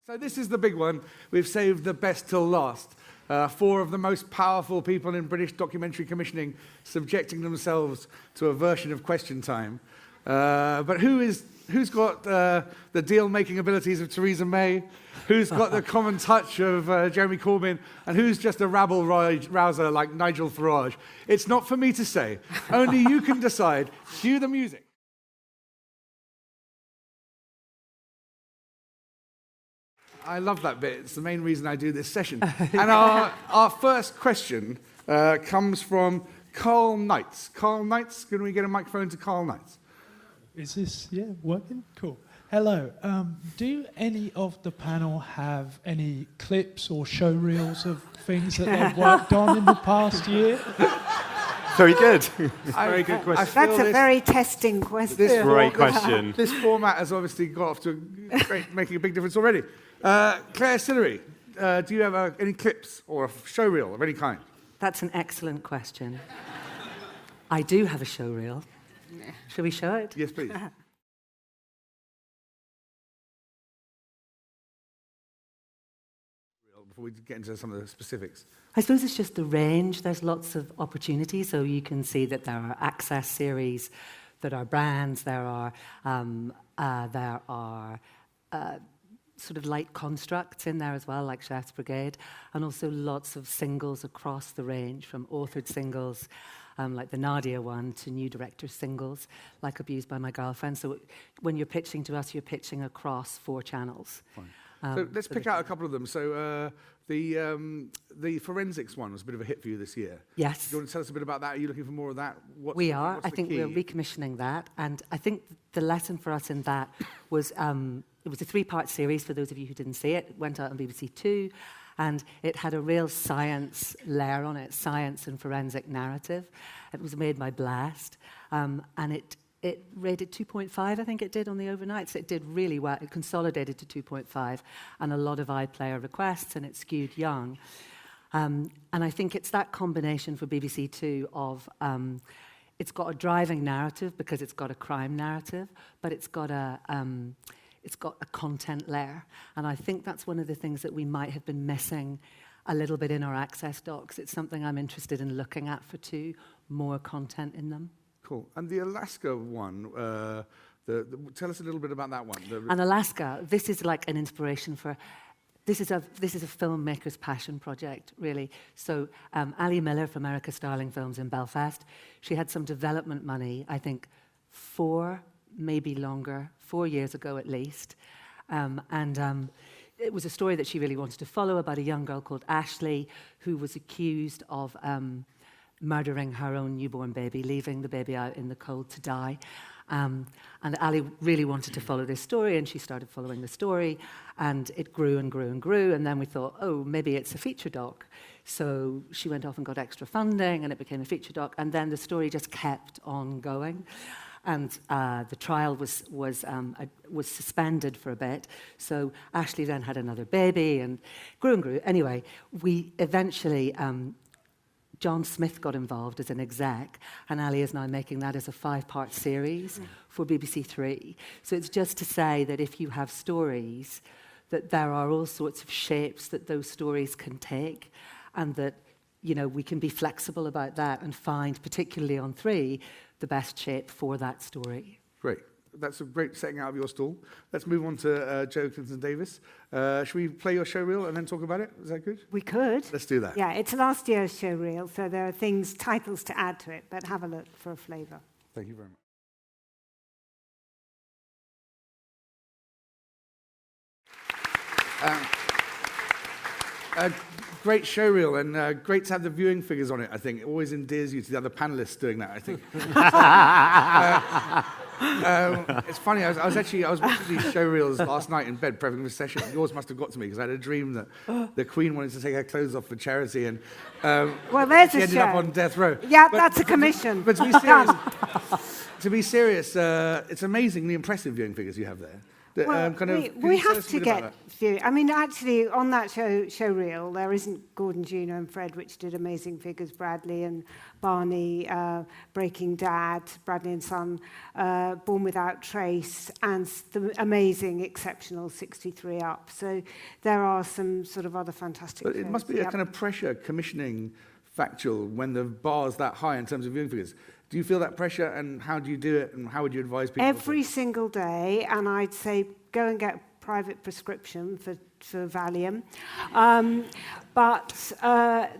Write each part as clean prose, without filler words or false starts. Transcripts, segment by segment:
So this is the big one. We've saved the best till last. 4 of the most powerful people in British documentary commissioning subjecting themselves to a version of Question Time. But who's got the deal-making abilities of Theresa May? Who's got the common touch of Jeremy Corbyn? And who's just a rabble-rouser like Nigel Farage? It's not for me to say. Only you can decide. Cue the music. I love that bit. It's the main reason I do this session. And our first question comes from Carl Knights. Carl Knights, can we get a microphone to Carl Knights? Is this, working? Cool. Hello. Do any of the panel have any clips or show reels of things that they've worked on in the past year? Very good. Very good question. That's a very testing question. Great question. This format has obviously got off to making a big difference already. Clare Sillery, do you have any clips or a show reel of any kind? That's an excellent question. I do have a show reel. Shall we show it? Yes, please. Before we get into some of the specifics. I suppose it's just the range. There's lots of opportunity, so you can see that there are access series, there are brands, there are sort of light constructs in there as well, like Chef's Brigade, and also lots of singles across the range, from authored singles, like the Nadia one, to new director singles, like Abused by My Girlfriend. So when you're pitching to us, you're pitching across 4 channels. So let's pick out a couple of them. So the forensics one was a bit of a hit for you this year. Yes. Do you want to tell us a bit about that? Are you looking for more of that? We are. I think we're recommissioning that. And I think the lesson for us in that was it was a 3-part series, for those of you who didn't see it. It went out on BBC Two, and it had a real science layer on it, science and forensic narrative. It was made by Blast, and it rated 2.5, I think it did, on the overnights. It did really well. It consolidated to 2.5, and a lot of iPlayer requests, and it skewed young. And I think it's that combination for BBC Two of it's got a driving narrative because it's got a crime narrative, but it's got a content layer. And I think that's one of the things that we might have been missing a little bit in our access docs. It's something I'm interested in looking at for Two, more content in them. Cool. And the Alaska one, tell us a little bit about that one. And Alaska, this is like an inspiration for... This is a filmmaker's passion project, really. So Ali Miller from America Starling Films in Belfast, she had some development money, I think 4, maybe longer, 4 years ago at least. It was a story that she really wanted to follow about a young girl called Ashley who was accused of murdering her own newborn baby, leaving the baby out in the cold to die. And Ali really wanted to follow this story, and she started following the story, and it grew and grew and grew, and then we thought, oh, maybe it's a feature doc. So she went off and got extra funding, and it became a feature doc, and then the story just kept on going. And the trial was suspended for a bit. So Ashley then had another baby and grew and grew. Anyway, we eventually, John Smith got involved as an exec, and Ali is now making that as a 5-part series for BBC Three. So it's just to say that if you have stories, that there are all sorts of shapes that those stories can take, and that, you know, we can be flexible about that and find, particularly on Three, the best shape for that story. Great. That's a great setting out of your stall. Let's move on to Joe Clinton-Davis. Should we play your show reel and then talk about it? Is that good? We could. Let's do that. Yeah, it's last year's show reel, so there are titles to add to it, but have a look for a flavour. Thank you very much. Great show reel, and great to have the viewing figures on it, I think. It always endears you to the other panellists doing that, I think. It's funny, I was watching these show reels last night in bed, prepping for the session. Yours must have got to me, because I had a dream that the Queen wanted to take her clothes off for charity, and well, there's she ended up on death row. Yeah, that's a commission. But to be serious, it's amazingly impressive viewing figures you have there. Well, Can we you tell have us a to bit about get that? view. I mean, actually, on that show reel, there isn't Gordon, Gino, and Fred, which did amazing figures. Bradley and Barney, Breaking Dad, Bradley and Son, Born Without Trace, and the amazing, exceptional 63 Up. So there are some sort of other fantastic But shows. it must be a kind of pressure commissioning factual when the bar's that high in terms of viewing figures. Do you feel that pressure, and how do you do it, and how would you advise people? Every single day, and I'd say go and get a private prescription for Valium. But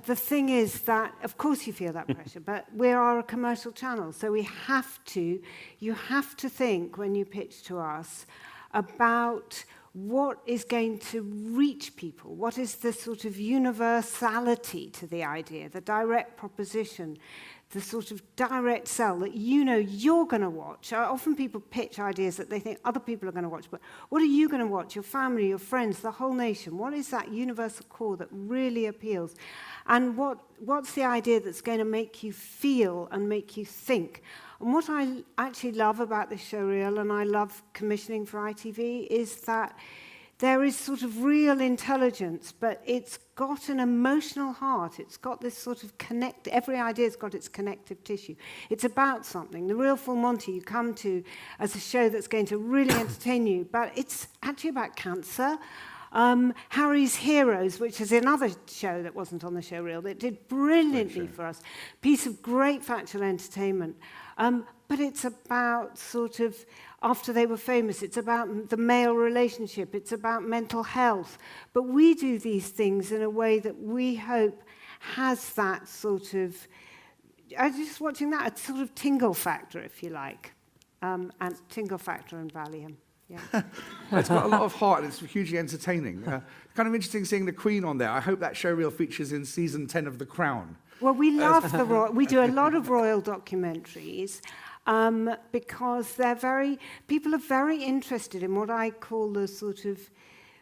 the thing is that, of course you feel that pressure, but we are a commercial channel, so you have to think when you pitch to us about what is going to reach people, what is the sort of universality to the idea, the direct proposition, the sort of direct sell that you know you're going to watch. Often people pitch ideas that they think other people are going to watch, but what are you going to watch? Your family, your friends, the whole nation. What is that universal core that really appeals? And what's the idea that's going to make you feel and make you think? And what I actually love about this showreel, and I love commissioning for ITV, is that there is sort of real intelligence, but it's got an emotional heart. It's got this sort of every idea's got its connective tissue. It's about something. The Real Full Monty you come to as a show that's going to really entertain you, but it's actually about cancer. Harry's Heroes, which is another show that wasn't on the showreel, that did brilliantly for us. Piece of great factual entertainment. But it's about sort of, after they were famous, it's about the male relationship, it's about mental health. But we do these things in a way that we hope has that sort of, I was just watching that, a sort of tingle factor, if you like. And tingle factor and Valium. Yeah. It's got a lot of heart, and it's hugely entertaining. Kind of interesting seeing the Queen on there. I hope that showreel features in season 10 of The Crown. Well, we love the royal. We do a lot of royal documentaries because people are very interested in what I call the sort of,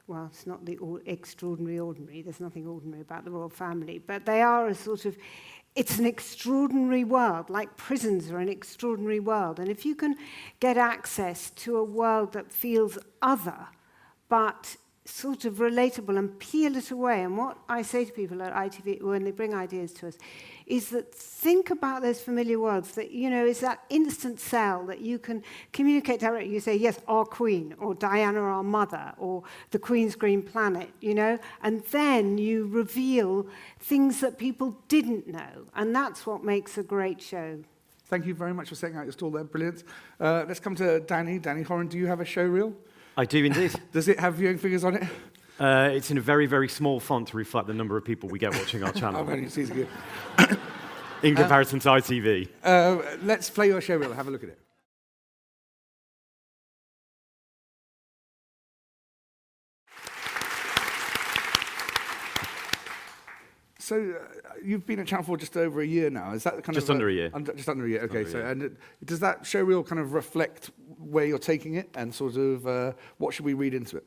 well, it's not the extraordinary ordinary. There's nothing ordinary about the royal family, but they are a sort of, it's an extraordinary world, like prisons are an extraordinary world. And if you can get access to a world that feels other, but sort of relatable, and peel it away. And what I say to people at ITV when they bring ideas to us is that think about those familiar worlds that, you know, is that instant sell that you can communicate directly. You say, yes, our Queen, or Diana, our mother, or the Queen's Green Planet, you know, and then you reveal things that people didn't know. And that's what makes a great show. Thank you very much for setting out your stall there. Brilliant. Let's come to Danny. Danny Horan, do you have a showreel? I do indeed. Does it have viewing figures on it? It's in a very, very small font to reflect the number of people we get watching our channel. In comparison to ITV. Let's play your showreel and have a look at it. So you've been at Channel 4 just over a year now. Is that kind just of under a year? Just under a year. Okay. Under a year. And does that showreel kind of reflect where you're taking it, and sort of what should we read into it?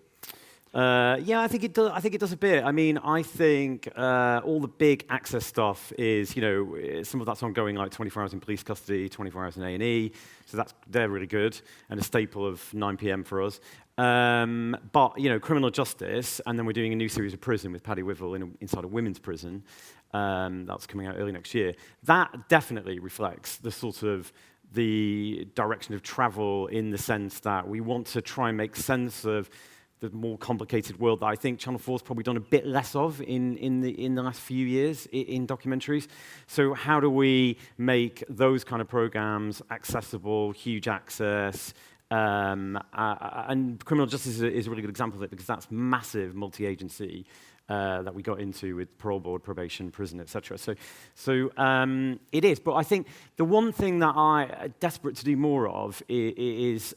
Yeah, I think it does. I think it does a bit. I mean, I think all the big access stuff is, you know, some of that's ongoing, like 24 hours in police custody, 24 hours in A&E. So they're really good and a staple of 9 p.m. for us. But you know, criminal justice, and then we're doing a new series of Prison with Paddy Wivell inside a women's prison. That's coming out early next year. That definitely reflects the sort of the direction of travel, in the sense that we want to try and make sense of the more complicated world that I think Channel 4's probably done a bit less of in the last few years in documentaries. So how do we make those kind of programs accessible, huge access? And criminal justice is a really good example of it, because that's massive multi-agency that we got into with parole board, probation, prison, etc. So it is. But I think the one thing that I'm desperate to do more of is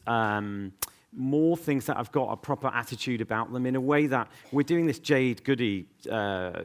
more things that have got a proper attitude about them, in a way that we're doing this Jade Goody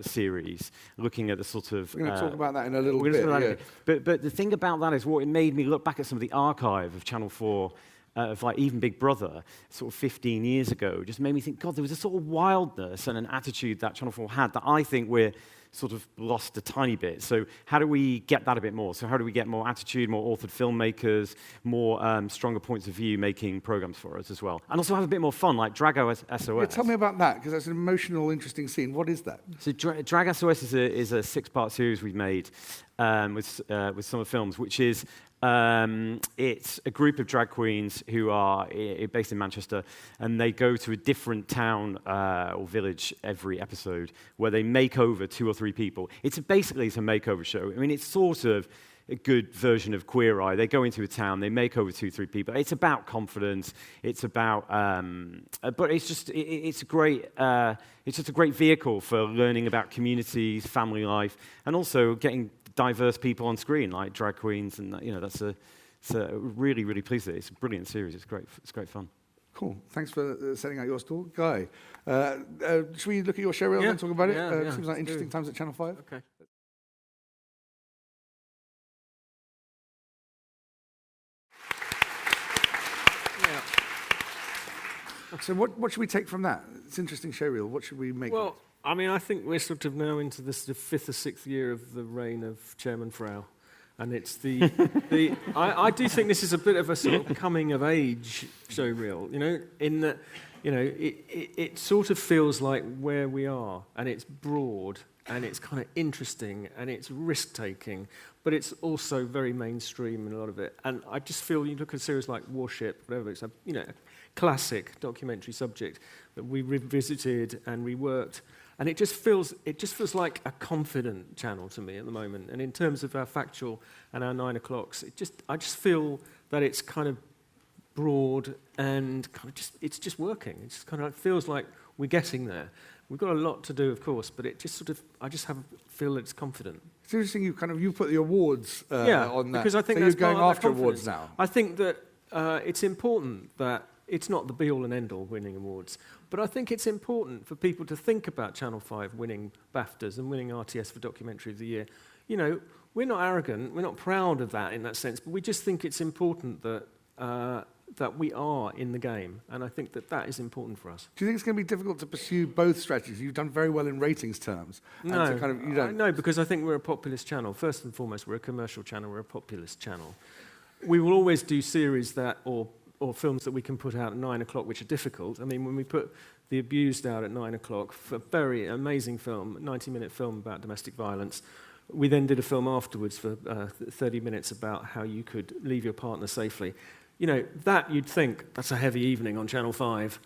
series, looking at the sort of... We're going to talk about that in a little bit. Yeah. But the thing about that is what it made me look back at some of the archive of Channel 4, of like even Big Brother, sort of 15 years ago, just made me think, God, there was a sort of wildness and an attitude that Channel 4 had that I think we're sort of lost a tiny bit. So how do we get that a bit more? So how do we get more attitude, more authored filmmakers, more stronger points of view making programs for us as well? And also have a bit more fun, like Drag SOS. Yeah, tell me about that, because that's an emotional, interesting scene. What is that? So Drag SOS is a 6-part series we've made with Summer Films, which is it's a group of drag queens who are based in Manchester, and they go to a different town or village every episode where they make over 2 or 3 people. Basically it's a makeover show. I mean, it's sort of a good version of Queer Eye. They go into a town, they make over 2, 3 people. It's about confidence. It's about, but it's just it's just a great vehicle for learning about communities, family life, and also getting diverse people on screen like drag queens, and that's really, really pleased with it. It's a brilliant series. It's great fun. Cool. Thanks for setting out your stall, Guy. Should we look at your show reel and talk about it? Seems like interesting times at Channel 5. Okay. So what should we take from that? It's an interesting show reel. What should we make? Well, I mean, I think we're sort of now into the 5th or 6th year of the reign of Chairman Frau. And it's I do think this is a bit of a sort of coming of age show reel, in that, it sort of feels like where we are, and it's broad, and it's kind of interesting, and it's risk-taking, but it's also very mainstream in a lot of it. And I just feel, you look at a series like Warship, whatever, it's a classic documentary subject that we revisited and reworked, and it just feels like a confident channel to me at the moment. And in terms of our factual and our 9 o'clocks, I just feel that it's kind of broad and kind of it's just working. It just kind of feels like we're getting there. We've got a lot to do, of course, but it just I just feel that it's confident. It's interesting you put the awards on that. Because I think so that's you're going part of after that awards now. I think that it's important that it's not the be-all and end-all winning awards, but I think it's important for people to think about Channel 5 winning BAFTAs and winning RTS for Documentary of the Year. We're not arrogant, we're not proud of that in that sense, but we just think it's important that we are in the game, and I think that is important for us. Do you think it's going to be difficult to pursue both strategies? You've done very well in ratings terms. No, because I think we're a populist channel. First and foremost, we're a commercial channel, we're a populist channel. We will always do series or films that we can put out at 9 o'clock, which are difficult. I mean, when we put The Abused out at 9 o'clock, a very amazing film, 90-minute film about domestic violence, we then did a film afterwards for 30 minutes about how you could leave your partner safely. That you'd think, that's a heavy evening on Channel 5.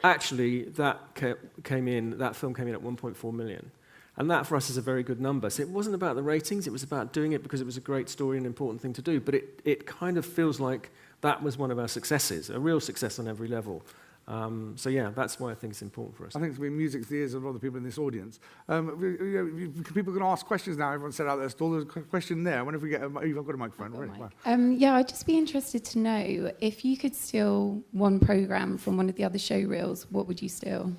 Actually, that film came in at 1.4 million. And that, for us, is a very good number. So it wasn't about the ratings, it was about doing it because it was a great story and an important thing to do. But it kind of feels like that was one of our successes, a real success on every level. That's why I think it's important for us. I think it's been music to the ears of a lot of the people in this audience. People can ask questions now. Everyone said out there, still there's a question there. I wonder if we get I've got a microphone. I'd just be interested to know, if you could steal one programme from one of the other show reels, what would you steal?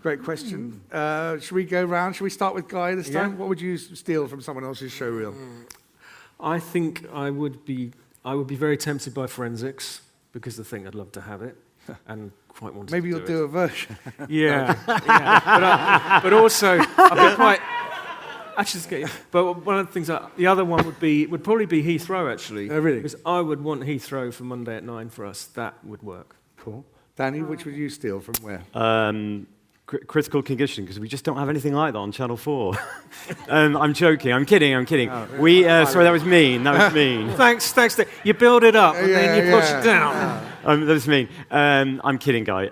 Great question. Should we go round? Should we start with Guy this time? What would you steal from someone else's show reel? I think I would be very tempted by Forensics, because I think I'd love to have it and quite want to Maybe do you'll do a version. But also I'd be quite actually. But one of the things the other one would probably be Heathrow, actually. Oh, really? Because I would want Heathrow for Monday at 9 for us. That would work. Cool. Danny, which would you steal from where? Critical Condition, because we just don't have anything like that on Channel 4. I'm joking. I'm kidding. Oh, yeah. Sorry, that was mean. Thanks. You build it up and then you push it down. That was mean. I'm kidding, Guy.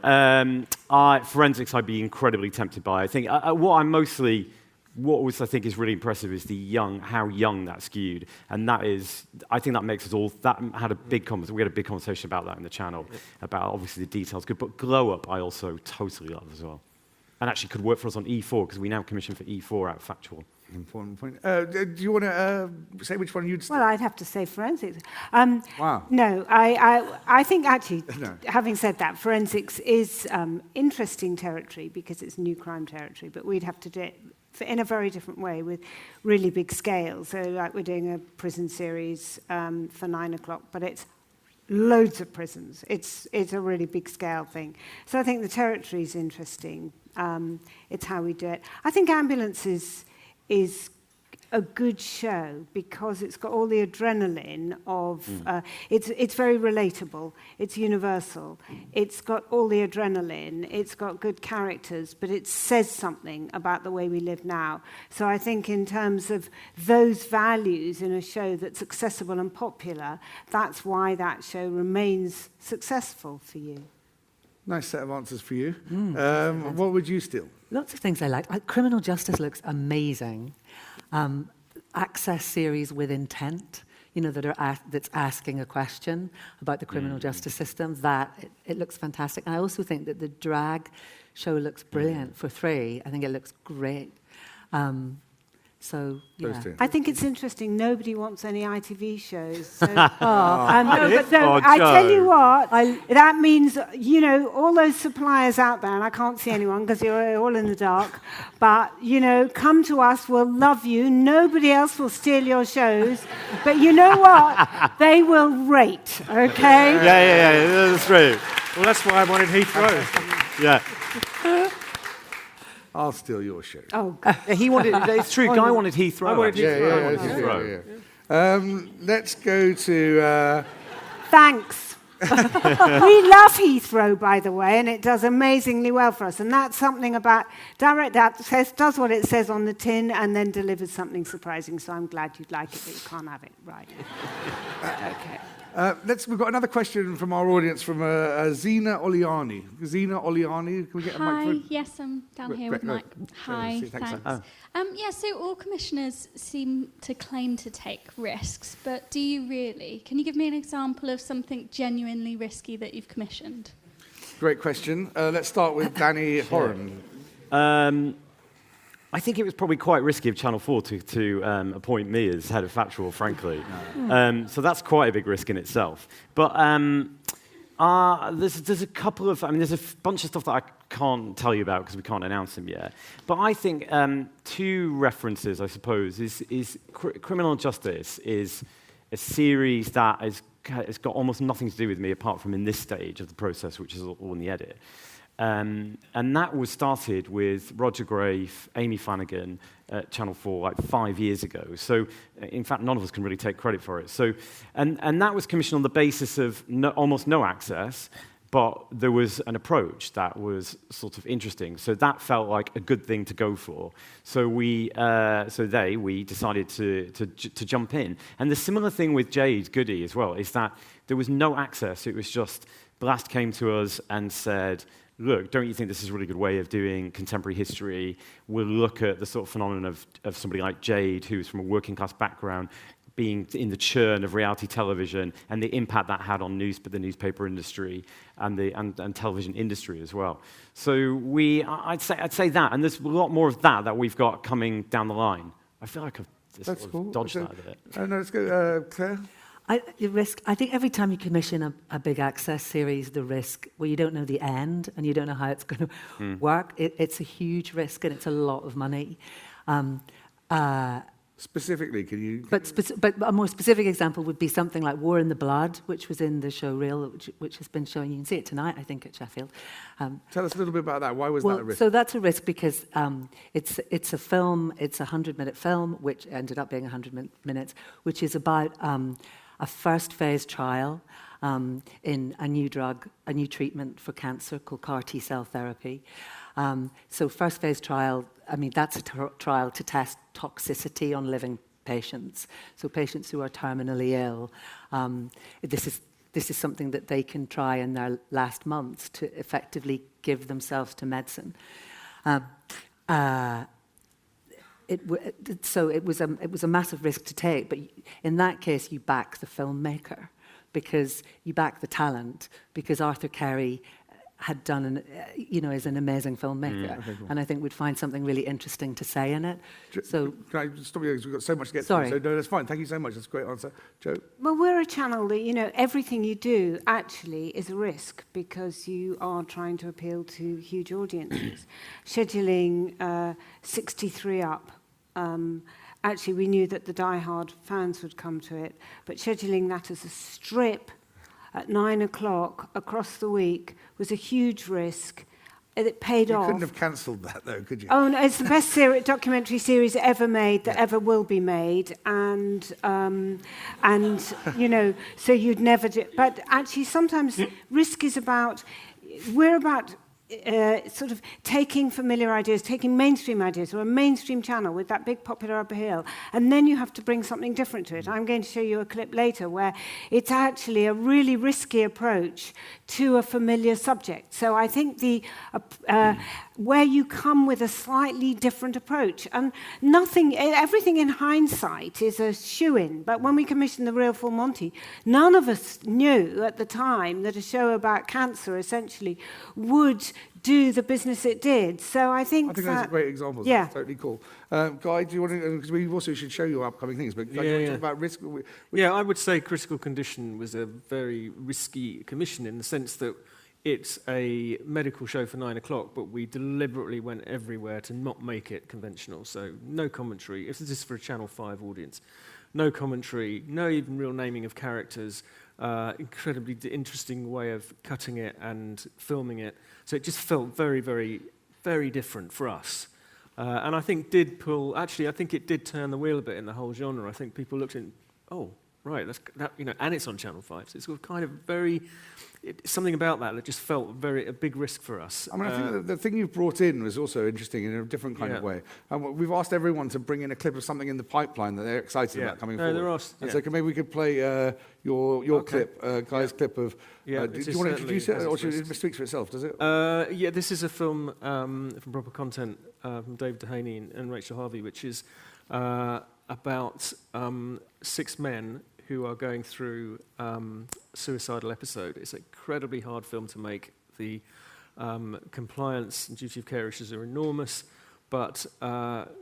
Forensics, I'd be incredibly tempted by. I think what I think is really impressive is how young that skewed, and I think that makes us all. That had a big conversation. We had a big conversation about that in the channel, about obviously the details good, but Glow Up I also totally love as well. And actually could work for us on E4, because we now commission for E4 out of Factual. Important point. Do you want to say which one you'd... Well, I'd have to say Forensics. Wow. No, I think actually, having said that, Forensics is interesting territory because it's new crime territory, but we'd have to do it in a very different way with really big scale. So like we're doing a prison series for 9 o'clock, but it's loads of prisons. It's a really big scale thing. So I think the territory is interesting. It's how we do it. I think Ambulance is is a good show because it's got all the adrenaline of it's very relatable, it's universal, it's got all the adrenaline, it's got good characters, but it says something about the way we live now. So I think in terms of those values in a show that's accessible and popular, that's why that show remains successful for you. Nice set of answers for you. What would you steal? Lots of things I like. Criminal Justice looks amazing. Access series with intent, that's asking a question about the criminal justice system. It looks fantastic. And I also think that the drag show looks brilliant for 3. I think it looks great. So, yeah. I think it's interesting. Nobody wants any ITV shows. So, I tell you what, that means, all those suppliers out there, and I can't see anyone because you're all in the dark, but, come to us, we'll love you. Nobody else will steal your shows. But you know what? They will rate, okay? Yeah, that's true. Well, that's why I wanted Heathrow. Yeah. I'll steal your show. Oh, He wanted, it's true, Guy wanted Heathrow. I wanted actually. Yeah. Let's go to... thanks. We love Heathrow, by the way, and it does amazingly well for us. And that's something about direct access, does what it says on the tin, and then delivers something surprising. So I'm glad you'd like it, but you can't have it. Right. Okay. We've got another question from our audience from Zina Oliani. Zina Oliani, can we get a microphone? Yes, I'm down here with Mike. Hi, thanks. So all commissioners seem to claim to take risks, but do you really? Can you give me an example of something genuinely risky that you've commissioned? Great question. Let's start with Danny Horan. I think it was probably quite risky of Channel 4 to appoint me as head of factual, frankly. So that's quite a big risk in itself. But there's a couple of, there's a bunch of stuff that I can't tell you about because we can't announce them yet. But I think 2 references, I suppose, is Criminal Justice is a series that has got almost nothing to do with me apart from in this stage of the process, which is all in the edit. And that was started with Roger Grafe, Amy Flanagan at Channel 4 like 5 years ago. So, in fact, none of us can really take credit for it. So, and that was commissioned on the basis of almost no access, but there was an approach that was sort of interesting. So that felt like a good thing to go for. So we decided to jump in. And the similar thing with Jade Goody as well is that there was no access. It was just Blast came to us and said, look, don't you think this is a really good way of doing contemporary history? We'll look at the sort of phenomenon of somebody like Jade, who's from a working class background, being in the churn of reality television and the impact that had on the newspaper industry and television industry as well. So I'd say that, and there's a lot more of that we've got coming down the line. I feel like I've dodged that a bit. No, let's go, Claire. I think every time you commission a big access series, the risk, you don't know the end and you don't know how it's going to work. It's a huge risk and it's a lot of money. Specifically, can you... But a more specific example would be something like War in the Blood, which was in the show reel, which has been shown. You can see it tonight, I think, at Sheffield. Tell us a little bit about that. Why was that a risk? So that's a risk because it's a film, it's a 100-minute film, which ended up being 100 minutes, which is about a first phase trial in a new drug, a new treatment for cancer called CAR T-cell therapy. So first phase trial, that's a trial to test toxicity on living patients. So patients who are terminally ill. This is something that they can try in their last months to effectively give themselves to medicine. So it was a massive risk to take, but in that case you back the filmmaker because you back the talent because Arthur Carey had done is an amazing filmmaker, and I think we'd find something really interesting to say in it. So can I stop you because we've got so much to get Sorry. through. So no, that's fine. Thank you so much. That's a great answer, Joe. Well, we're a channel that everything you do actually is a risk because you are trying to appeal to huge audiences. Scheduling 63 up. Actually, we knew that the die-hard fans would come to it, but scheduling that as a strip at 9 o'clock across the week was a huge risk. it paid You off. couldn't have cancelled that, though, could you? Oh, no, it's the best documentary series ever made, that ever will be made, and you know, so you'd never do. But actually, sometimes risk is about, we're about sort of taking familiar ideas, taking mainstream ideas, or a mainstream channel with that big popular upper hill, and then you have to bring something different to it. I'm going to show you a clip later where it's actually a really risky approach to a familiar subject. So I think the where you come with a slightly different approach, and everything in hindsight is a shoo-in, but when we commissioned The Real Full Monty, none of us knew at the time that a show about cancer essentially would do the business it did. So I think that's a great example. Yeah. That's totally cool. Guy, do you want to, because we also should show you upcoming things, but Guy, do you want to talk about risk? Yeah, I would say Critical Condition was a very risky commission in the sense that it's a medical show for 9 o'clock, but we deliberately went everywhere to not make it conventional. So no commentary. If this is for a Channel 5 audience, no commentary, no even real naming of characters, incredibly interesting way of cutting it and filming it. So it just felt very, very, very different for us. And I think I think it did turn the wheel a bit in the whole genre. I think people looked at, right, and it's on Channel 5. So it's sort of kind of something about that just felt a big risk for us. I mean, I think the thing you've brought in was also interesting in a different kind of way. We've asked everyone to bring in a clip of something in the pipeline that they're excited about coming forward. So maybe we could play your clip, Guy's clip of... do you want to introduce it, or should it speak for itself, does it? This is a film from Proper Content from David Dehaney and Rachel Harvey, which is about 6 men who are going through a suicidal episode. It's an incredibly hard film to make. The compliance and duty of care issues are enormous, but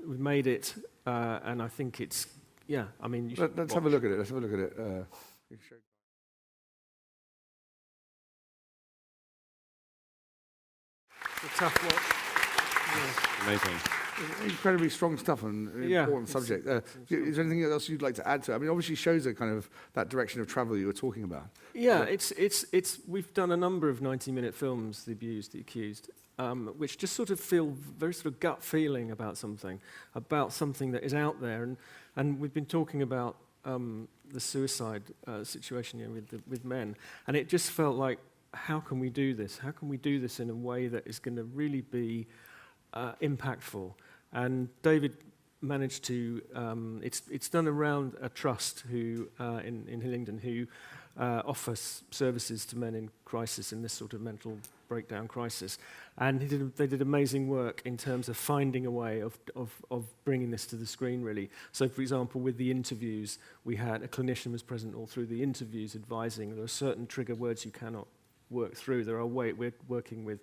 we've made it, and I think it's, let's have a look at it. Let's have a look at it. It's a tough watch. Amazing. Incredibly strong stuff and important subject. Is there anything else you'd like to add to it? I mean, obviously shows a kind of that direction of travel you were talking about. Yeah, we've done a number of 90-minute films, The Abused, The Accused, which just sort of feel very sort of gut feeling about something that is out there. And we've been talking about the suicide situation with men, and it just felt like, how can we do this? How can we do this in a way that is going to really be impactful? And David managed to, it's done around a trust who in Hillingdon who offers services to men in crisis, in this sort of mental breakdown crisis. And they did amazing work in terms of finding a way of bringing this to the screen, really. So, for example, with the interviews, we had a clinician was present all through the interviews advising there are certain trigger words you cannot work through. We're working with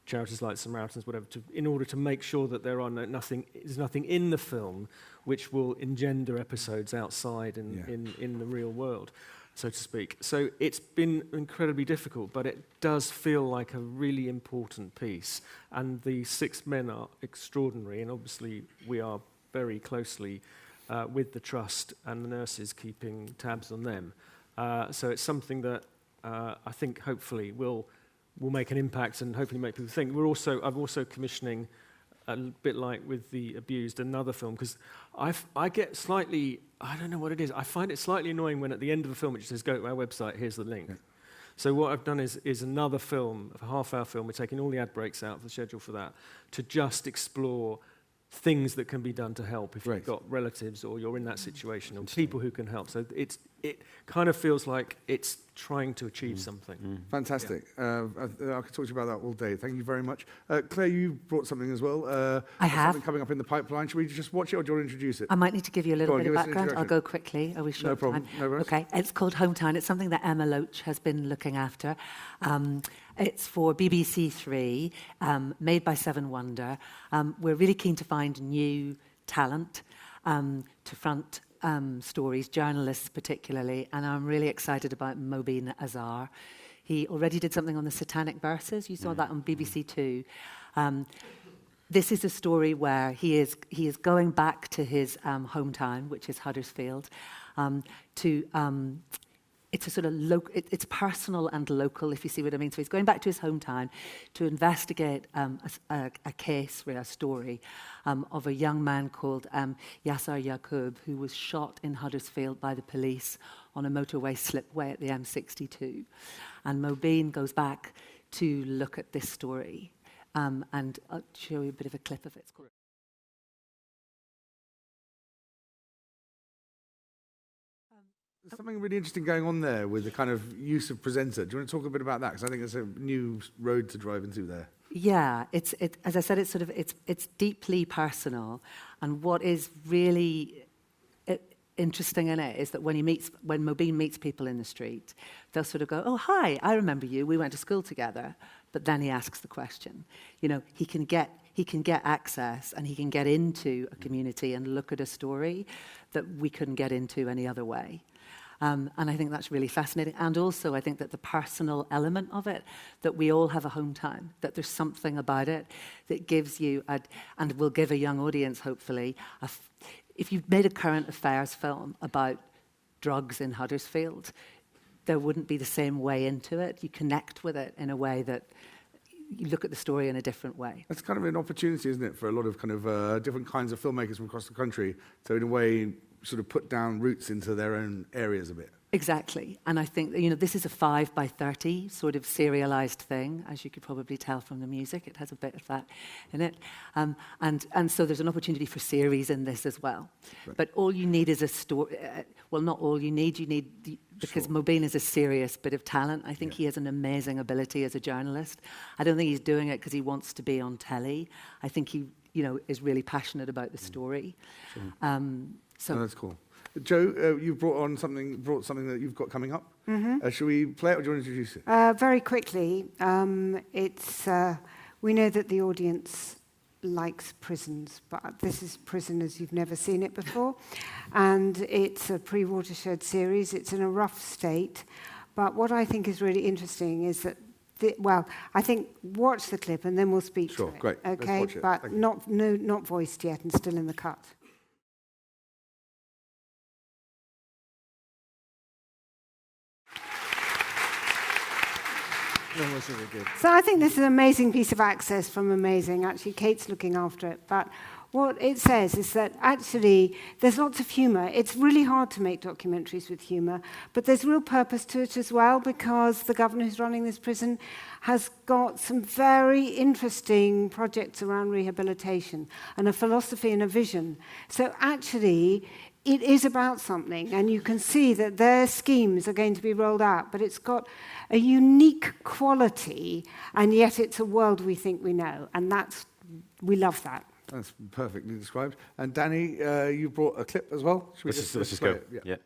charities like Samaritans, whatever, in order to make sure that there's nothing in the film which will engender episodes outside in the real world, so to speak. So it's been incredibly difficult, but it does feel like a really important piece. And the 6 men are extraordinary, and obviously we are very closely with the trust and the nurses keeping tabs on them. So it's something that I think hopefully will make an impact and hopefully make people think. I'm also commissioning, a bit like with The Abused, another film, because I get slightly, I don't know what it is, I find it slightly annoying when at the end of a film it just says, go to our website, here's the link. Yeah. So what I've done is another film, a half-hour film, we're taking all the ad breaks out of the schedule for that, to just explore things that can be done to help if you've got relatives or you're in that situation, or people who can help. So it kind of feels like it's trying to achieve something. Fantastic. I could talk to you about that all day. Thank you very much. Claire, you brought something as well. I have. Something coming up in the pipeline. Should we just watch it, or do you want to introduce it? I might need to give you a little bit of background. I'll go quickly. Are we sure? No problem. No rush. Okay. It's called Hometown. It's something that Emma Loach has been looking after. It's for BBC 3, made by Seven Wonder. We're really keen to find new talent to front stories, journalists particularly, and I'm really excited about Mobeen Azhar. He already did something on the Satanic Verses. You saw that on BBC 2. This is a story where he is going back to his hometown, which is Huddersfield, to it's a sort of it's personal and local, if you see what I mean. So he's going back to his hometown to investigate a case, a story of a young man called Yasser Yaqub, who was shot in Huddersfield by the police on a motorway slipway at the M62. And Mobeen goes back to look at this story. And I'll show you a bit of a clip of it. It's called There's something really interesting going on there with the kind of use of presenter. Do you want to talk a bit about that? Because I think it's a new road to drive into there. Yeah, as I said, it's deeply personal, and what is really interesting in it is that when Mobeen meets people in the street, they'll sort of go, "Oh, hi, I remember you. We went to school together." But then he asks the question. You know, he can get access, and he can get into a community and look at a story that we couldn't get into any other way. And I think that's really fascinating. And also, I think that the personal element of it, that we all have a hometown, that there's something about it that gives you, and will give a young audience, hopefully, if you've made a current affairs film about drugs in Huddersfield, there wouldn't be the same way into it. You connect with it in a way that you look at the story in a different way. That's kind of an opportunity, isn't it, for a lot of kind of different kinds of filmmakers from across the country to, in a way, sort of put down roots into their own areas a bit. Exactly. And I think, you know, this is a 5x30 sort of serialized thing, as you could probably tell from the music. It has a bit of that in it. And so there's an opportunity for series in this as well. Right. But all you need is a story. Well, not all you need. Because Mobeen is a serious bit of talent. I think he has an amazing ability as a journalist. I don't think he's doing it because he wants to be on telly. I think he, you know, is really passionate about the story. So that's cool. Joe, you brought something that you've got coming up. Mm-hmm. Shall we play it, or do you want to introduce it? Very quickly, we know that the audience likes prisons, but this is prison as you've never seen it before, and it's a pre-Watershed series. It's in a rough state, but what I think is really interesting is that I think watch the clip and then we'll speak to it. Sure, great. Okay, Let's watch it. But not voiced yet and still in the cut. Really good. So I think this is an amazing piece of access from Amazing. Actually, Kate's looking after it. But what it says is that actually there's lots of humour. It's really hard to make documentaries with humour, but there's real purpose to it as well, because the governor who's running this prison has got some very interesting projects around rehabilitation and a philosophy and a vision. So actually, it is about something, and you can see that their schemes are going to be rolled out, but it's got a unique quality, and yet it's a world we think we know, and we love that. That's perfectly described. And Danny, you brought a clip as well. Let's just go. Yeah.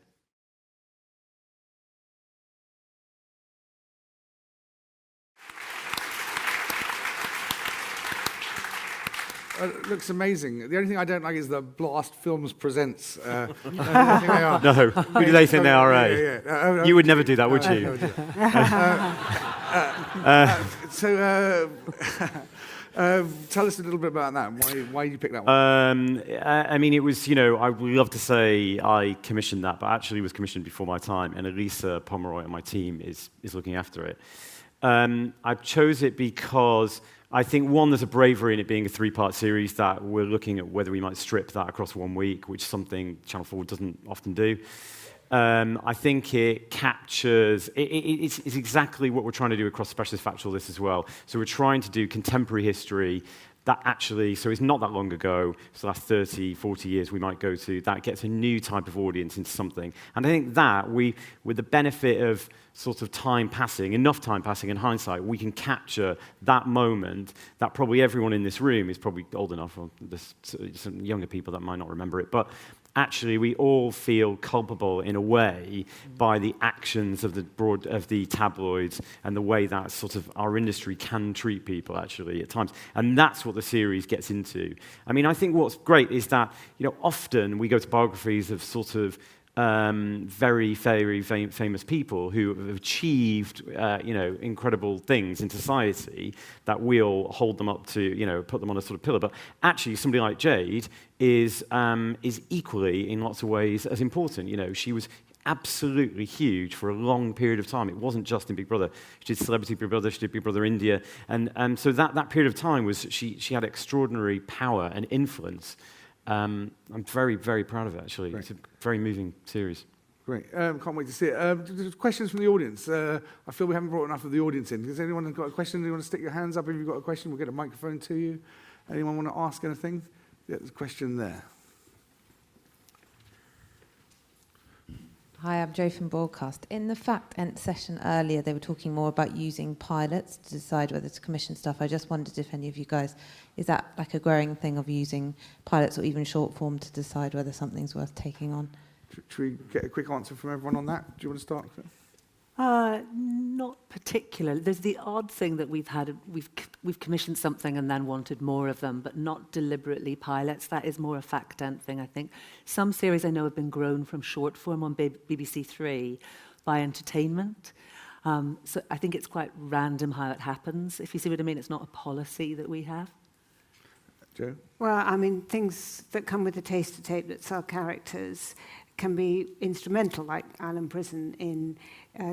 It looks amazing. The only thing I don't like is the Blast Films Presents. No, who do they think they are, eh? You would never do that, would you? Tell us a little bit about that. Why did you pick that one? I mean, it was, I would love to say I commissioned that, but actually it was commissioned before my time, and Elisa Pomeroy on my team is looking after it. I chose it because I think, one, there's a bravery in it being a 3-part series that we're looking at whether we might strip that across 1 week, which is something Channel 4 doesn't often do. I think it captures, it's exactly what we're trying to do across Specialist Factual this as well. So we're trying to do contemporary history that actually, so it's not that long ago, so that's 30, 40 years we might go to, that gets a new type of audience into something. And I think that with the benefit of sort of time passing, enough time passing in hindsight, we can capture that moment that probably everyone in this room is probably old enough, or there's some younger people that might not remember it, but actually we all feel culpable in a way by the actions of the tabloids and the way that sort of our industry can treat people actually at times. And that's what the series gets into. I mean, I think what's great is that, often we go to biographies of sort of very, very famous people who have achieved, incredible things in society that we'll hold them up to, put them on a sort of pillar. But actually, somebody like Jade is equally, in lots of ways, as important. She was absolutely huge for a long period of time. It wasn't just in Big Brother. She did Celebrity Big Brother, she did Big Brother India, and so that period of time was she had extraordinary power and influence. I'm very, very proud of it, actually. Right. It's a very moving series. Great. Can't wait to see it. Questions from the audience. I feel we haven't brought enough of the audience in. Has anyone got a question? Do you want to stick your hands up if you've got a question? We'll get a microphone to you. Anyone want to ask anything? Yeah, there's a question there. Hi, I'm Jo from Broadcast. In the Fact Ent session earlier, they were talking more about using pilots to decide whether to commission stuff. I just wondered if any of you guys, is that like a growing thing of using pilots or even short form to decide whether something's worth taking on? Should we get a quick answer from everyone on that? Do you want to start? Not particularly. There's the odd thing that we've commissioned something and then wanted more of them, but not deliberately pilots. That is more a Fact Ent thing, I think. Some series I know have been grown from short form on BBC Three by entertainment. So I think it's quite random how it happens. If you see what I mean, it's not a policy that we have. Jo? Well, I mean, things that come with the taster tape that sell characters can be instrumental, like Hallam Prison in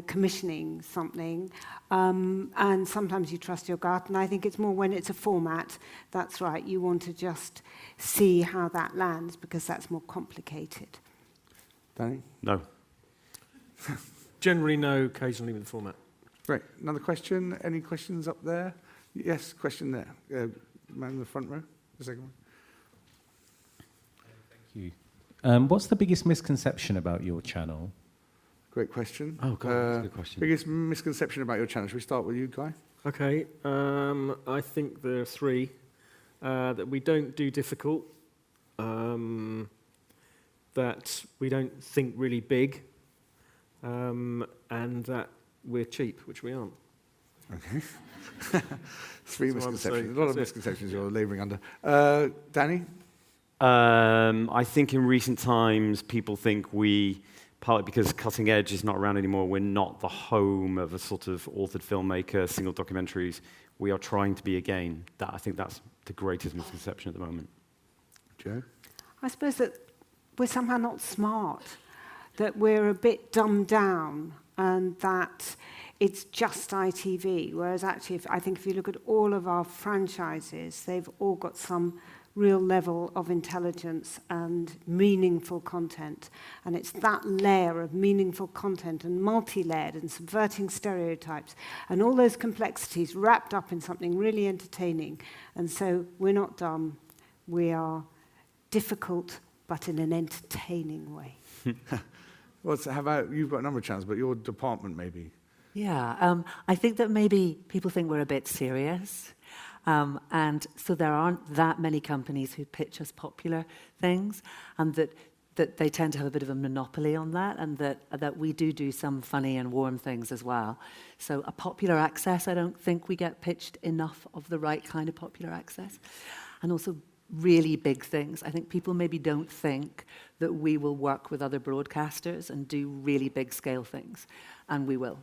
commissioning something. And sometimes you trust your gut, and I think it's more when it's a format. That's right, you want to just see how that lands, because that's more complicated. Danny? No. Generally no, occasionally with the format. Great. Another question? Any questions up there? Yes, question there. Man in the front row, the second one. Thank you. What's the biggest misconception about your channel? Great question. Oh, God, that's a good question. Biggest misconception about your channel. Should we start with you, Guy? Okay, I think there are three. That we don't do difficult, that we don't think really big, and that we're cheap, which we aren't. Okay. Three That's what I would say. misconceptions. A lot of That's it. misconceptions you're labouring under. Danny? I think in recent times, people think partly because Cutting Edge is not around anymore, we're not the home of a sort of authored filmmaker, single documentaries. We are trying to be again. I think that's the greatest misconception at the moment. Jo? I suppose that we're somehow not smart, that we're a bit dumbed down, and that it's just ITV, whereas actually I think if you look at all of our franchises, they've all got some real level of intelligence and meaningful content. And it's that layer of meaningful content and multi-layered and subverting stereotypes and all those complexities wrapped up in something really entertaining. And so we're not dumb, we are difficult, but in an entertaining way. Well, so how about, you've got a number of channels, but your department maybe? Yeah, I think that maybe people think we're a bit serious. And so there aren't that many companies who pitch us popular things, and that they tend to have a bit of a monopoly on that, and that we do some funny and warm things as well. So a popular access, I don't think we get pitched enough of the right kind of popular access. And also really big things. I think people maybe don't think that we will work with other broadcasters and do really big scale things, and we will.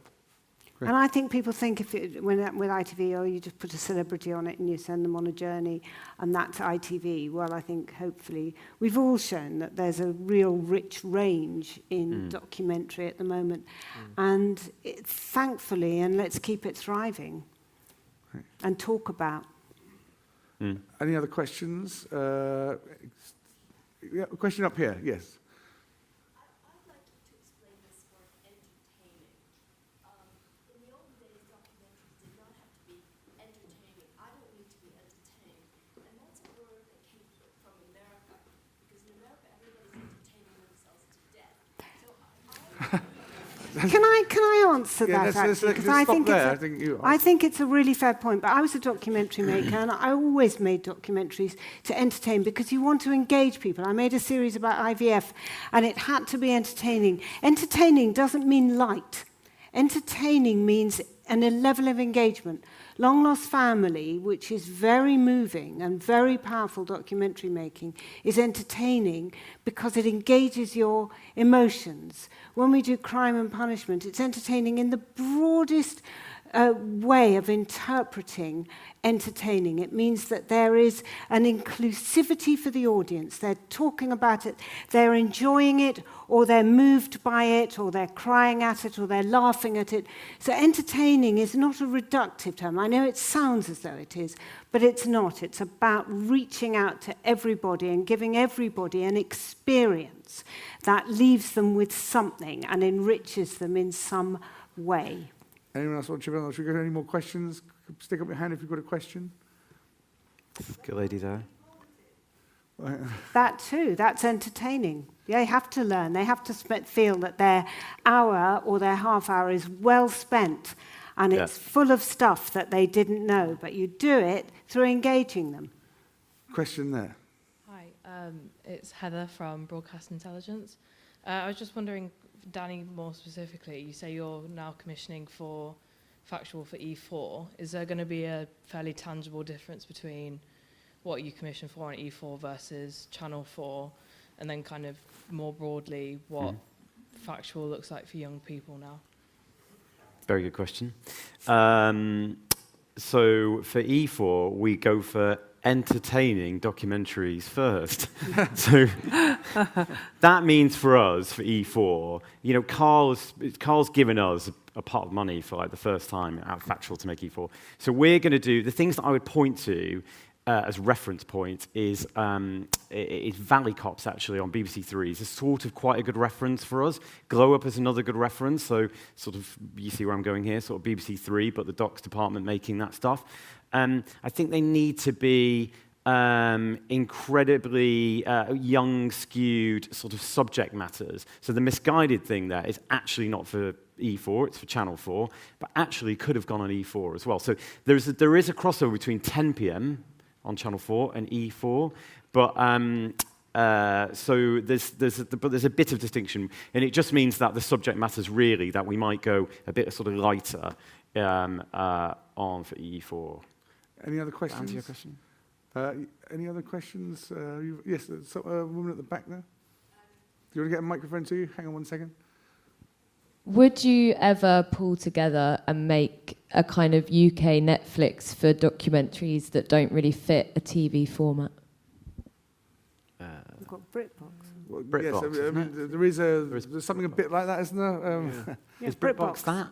Great. And I think people think with ITV, oh, you just put a celebrity on it and you send them on a journey, and that's ITV. Well, I think hopefully we've all shown that there's a real rich range in documentary at the moment. And thankfully, and let's keep it thriving and talk about. Any other questions? Yeah, a question up here, yes. I'd like you to explain this word entertaining. In the old days, documentaries did not have to be entertaining. I don't need to be entertained. And that's a word that came from America, because in America, everybody's entertaining themselves to death. So Can I answer that, actually? Because I think it's a really fair point. But I was a documentary maker, and I always made documentaries to entertain, because you want to engage people. I made a series about IVF, and it had to be entertaining. Entertaining doesn't mean light. Entertaining means a level of engagement. Long Lost Family, which is very moving and very powerful documentary making, is entertaining because it engages your emotions. When we do Crime and Punishment, it's entertaining in the broadest way of interpreting entertaining. It means that there is an inclusivity for the audience. They're talking about it, they're enjoying it, or they're moved by it, or they're crying at it, or they're laughing at it. So entertaining is not a reductive term. I know it sounds as though it is, but it's not. It's about reaching out to everybody and giving everybody an experience that leaves them with something and enriches them in some way. Anyone else want to chip in? Should we go to any more questions? Stick up your hand if you've got a question. Good lady there. That too, that's entertaining. They have to learn. They have to feel that their hour or their half hour is well spent and it's full of stuff that they didn't know, but you do it through engaging them. Question there. Hi, it's Heather from Broadcast Intelligence. I was just wondering, Danny, more specifically, you say you're now commissioning for factual for E4. Is there going to be a fairly tangible difference between what you commission for on E4 versus Channel 4, and then kind of more broadly what factual looks like for young people now? Very good question. So for E4, we go for entertaining documentaries first. So that means for us, for E4, you know, Carl's given us a pot of money for like the first time out of Factual to make E4. So we're going to do the things that I would point to as reference point is Valley Cops actually on BBC Three. It's a sort of quite a good reference for us. Glow Up is another good reference. So sort of you see where I'm going here, sort of BBC Three, but the docs department making that stuff. I think they need to be incredibly young, skewed sort of subject matters. So the misguided thing there is actually not for E4, it's for Channel 4, but actually could have gone on E4 as well. So there is a crossover between 10 p.m. on Channel 4 and E4, but so there's a bit of distinction, and it just means that the subject matters really that we might go a bit sort of lighter on for E4. Any other questions? Answer your question? Any other questions? Yes, a woman at the back there. Do you want to get a microphone to you? Hang on 1 second. Would you ever pull together and make a kind of UK Netflix for documentaries that don't really fit a TV format? We've got BritBox. Well, BritBox, yes, I mean, there's something a bit like that, isn't there? Is BritBox that?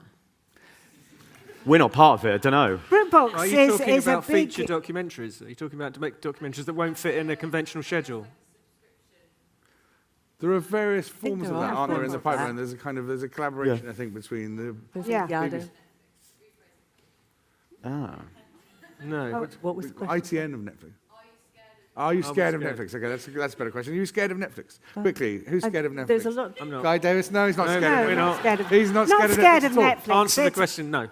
We're not part of it, I don't know. BritBox Are you talking about feature documentaries? Are you talking about to make documentaries that won't fit in a conventional schedule? There are various forms of that, aren't there, in the pipeline? There's a collaboration, I think, between the... BBC. No. What was the question? ITN of Netflix. Are you scared of Netflix? Okay, that's a better question. Are you scared of Netflix? Quickly, who's scared of Netflix? There's a lot. I'm not. Guy Davies? No, he's not scared of Netflix. He's not scared of Netflix. Answer the question, no.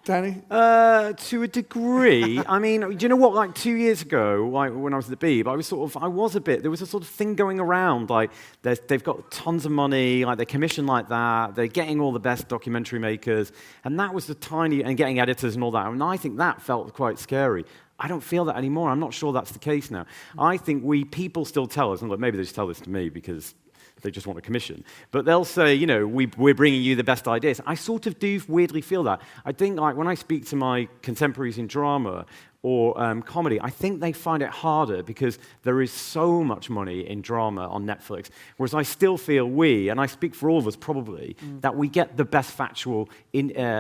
Danny? To a degree. I mean, do you know what? Like 2 years ago, like when I was at the Beeb, there was a sort of thing going around, like they've got tons of money, like they commission like that, they're getting all the best documentary makers, and that was and getting editors and all that, and I think that felt quite scary. I don't feel that anymore. I'm not sure that's the case now. I think people still tell us, and look, maybe they just tell this to me because they just want a commission. But they'll say, you know, we're bringing you the best ideas. I sort of do weirdly feel that. I think, like, when I speak to my contemporaries in drama or comedy, I think they find it harder because there is so much money in drama on Netflix, whereas I still feel and I speak for all of us probably, that we get the best factual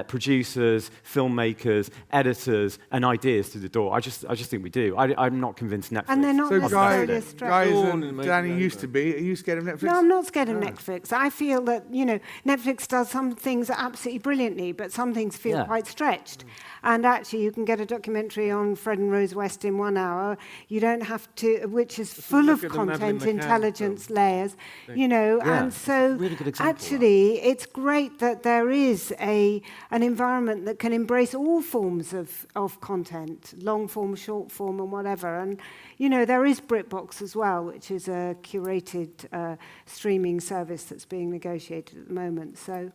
producers, filmmakers, editors, and ideas through the door. I just think we do. I'm not convinced Netflix. And they're not necessarily Guys and Danny used to be. Are you scared of Netflix? No, I'm not scared of Netflix. I feel that, you know, Netflix does some things absolutely brilliantly, but some things feel quite stretched. And actually, you can get a documentary on Fred and Rose West in 1 hour. You don't have to, which is full of content, intelligence layers, you know. And so, really actually, it's great that there is an environment that can embrace all forms of content, long form, short form, and whatever. And you know, there is BritBox as well, which is a curated streaming service that's being negotiated at the moment. So,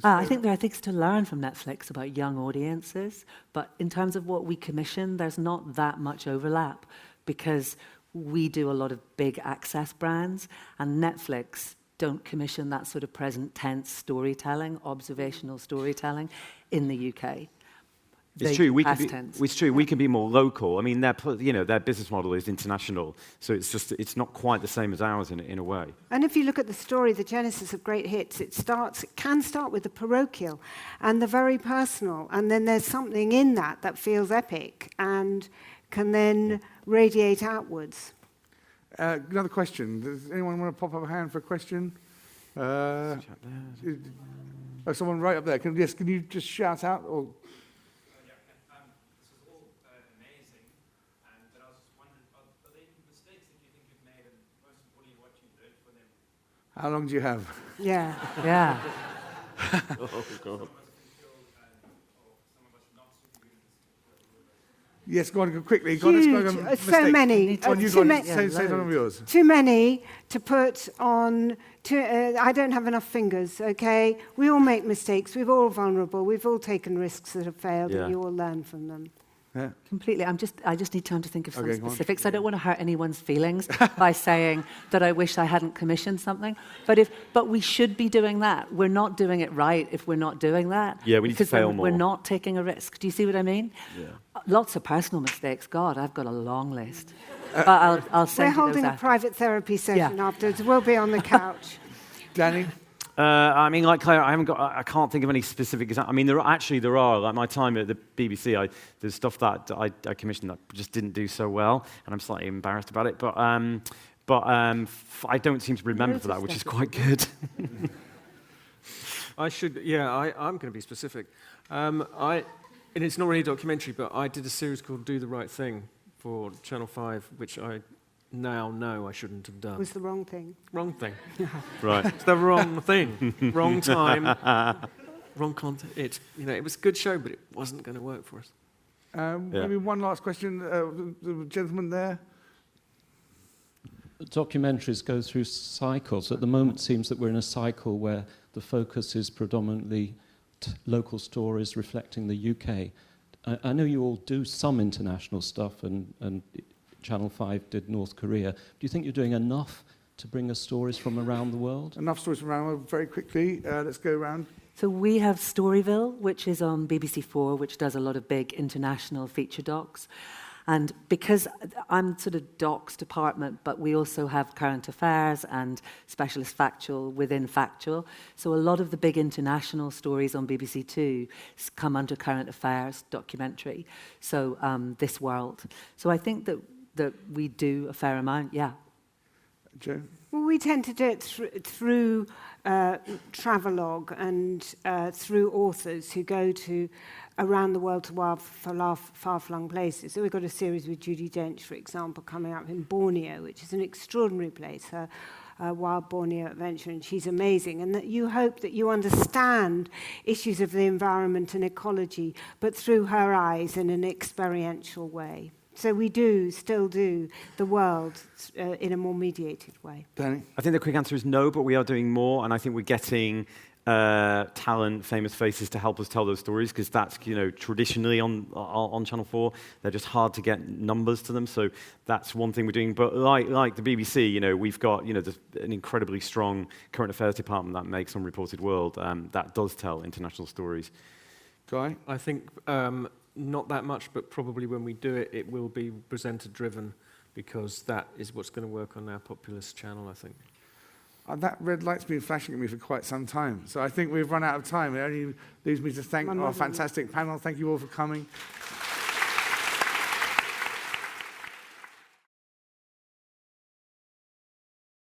I think there are things to learn from Netflix about young audiences, but in terms of what we commission, there's not that much overlap because we do a lot of big access brands, and Netflix don't commission that sort of present tense storytelling, observational storytelling in the UK. It's true. We can be more local. I mean, their business model is international, so it's not quite the same as ours in a way. And if you look at the story, the genesis of great hits, it can start with the parochial and the very personal, and then there's something in that feels epic and can then radiate outwards. Another question. Does anyone want to pop up a hand for a question? Someone right up there. Can you just shout out? Or how long do you have? Yeah. Yeah. Oh, God. Yes, go on quickly. So many. Say one of yours. Too many to put on. I don't have enough fingers, okay? We all make mistakes. We're all vulnerable. We've all taken risks that have failed, and you all learn from them. Yeah. Completely. I just need time to think of some specifics. I don't want to hurt anyone's feelings by saying that I wish I hadn't commissioned something. But we should be doing that. We're not doing it right if we're not doing that. Yeah, we need to fail more. We're not taking a risk. Do you see what I mean? Yeah. Lots of personal mistakes. God, I've got a long list. But I'll send you We're those holding a after. private therapy session afterwards. We'll be on the couch. Danny? I mean, like Claire, I can't think of any specific examples. I mean, there are. Like my time at the BBC, there's stuff that I commissioned that just didn't do so well, and I'm slightly embarrassed about it. But I don't seem to remember for that, which is quite good. I'm going to be specific. And it's not really a documentary, but I did a series called Do the Right Thing for Channel 5, which I now know I shouldn't have done. It was the wrong thing. Wrong thing. Right. It's the wrong thing. Wrong time. Wrong content. It was a good show, but it wasn't going to work for us. Maybe one last question. The gentleman there. Documentaries go through cycles. At the moment, it seems that we're in a cycle where the focus is predominantly local stories reflecting the UK. I know you all do some international stuff, and Channel 5 did North Korea. Do you think you're doing enough to bring us stories from around the world? Enough stories from around the world. Very quickly, let's go around. So we have Storyville, which is on BBC4, which does a lot of big international feature docs. And because I'm sort of docs department, but we also have current affairs and specialist factual within factual. So a lot of the big international stories on BBC Two come under current affairs documentary. So This World. So I think that we do a fair amount, yeah. Joe? Well, we tend to do it through travelogue and through authors who go to around the world to far-flung places. So we've got a series with Judi Dench, for example, coming up in Borneo, which is an extraordinary place, her wild Borneo adventure, and she's amazing. And that you hope that you understand issues of the environment and ecology, but through her eyes in an experiential way. So we still do the world in a more mediated way. Danny? I think the quick answer is no, but we are doing more, and I think we're getting talent, famous faces to help us tell those stories, because that's, traditionally on Channel 4, they're just hard to get numbers to them. So that's one thing we're doing. But like the BBC, we've got an incredibly strong current affairs department that makes Unreported World that does tell international stories. Guy? I think not that much, but probably when we do it, it will be presenter-driven, because that is what's going to work on our populist channel, I think. That red light's been flashing at me for quite some time, so I think we've run out of time. It only leaves me to thank our fantastic panel. Thank you all for coming.